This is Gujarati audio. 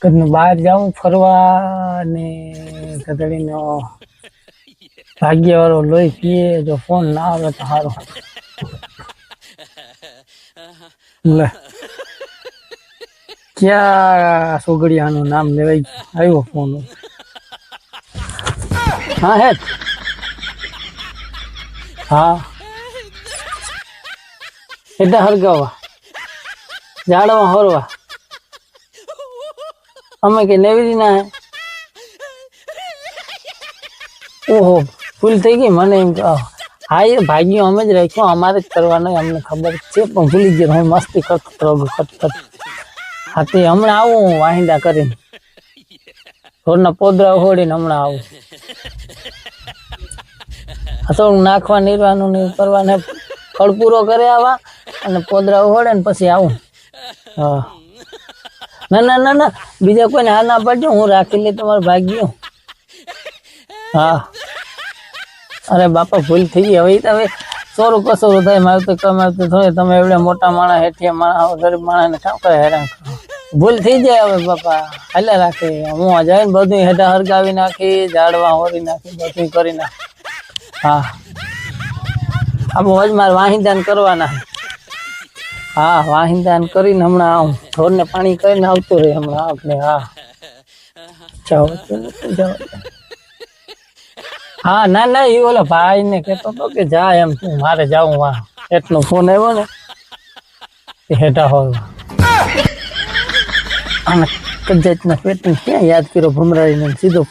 કદનું બહાર જાઉં ફરવા ને કદડીનો ભાગ્યવાળો લોહી પીએ જો ફોન ના આવે તો સારું. લે ક્યાં સોગડિયાનું નામ લેવાય આવ્યો ફોન. હા હે હા એટલે હરગાવા ઝાડમાં હરવા અમે કે નેવી ના હે. ઓહો ભૂલ થઈ ગઈ મને એમ. હા એ ભાગ્યો અમે જ રાખ્યો અમારે જ કરવાનો અમને ખબર છે પણ ભૂલી ગયો હું મસ્તી કરતો હા તે હમણાં આવું હું વાહિંદા કરીને થોડના પોદરા ઉહોડીને હમણાં આવું. થોડું નાખવા નીરવાનું ને કરવાને ફળ પૂરો કરે આવા અને પોદરા ઉહોડે ને પછી આવું. હા ના ના ના ના બીજા કોઈને હા ના પાડજો હું રાખી લે તમારું ભાગ્યું. હા અરે બાપા ભૂલ થઈ ગઈ હવે હવે સોરું કસોરું થાય મારે તો કમાતું થોડે તમે એવડે મોટા માણસ હેઠિયા માણસ ગરીબ માણસ ને કામ કરે હેરાન કરો. ભૂલ થઈ જાય હવે બાપા હાલે રાખે હું જાય ને બધું હેઠા હરગાવી નાખી ઝાડવા હોરી નાખી બધું કરી નાખી. હા આપણે હોજ મારે વાહિંદાન કરવાના. હા વાહિંદાન કરીને હમણાં આવું ઢોરને પાણી કરીને આવતું રહે હમણાં આપણે. હા જાઓ જાઓ. હા ના ના એ ઓલા ભાઈ ને કેતો હતો કે જા એમ મારે જાવું વા એટલો ફોન આવ્યો ને હેઠા હોય અને કદાચ ના પેટ ક્યાં યાદ કર્યો ભમરાડીને સીધો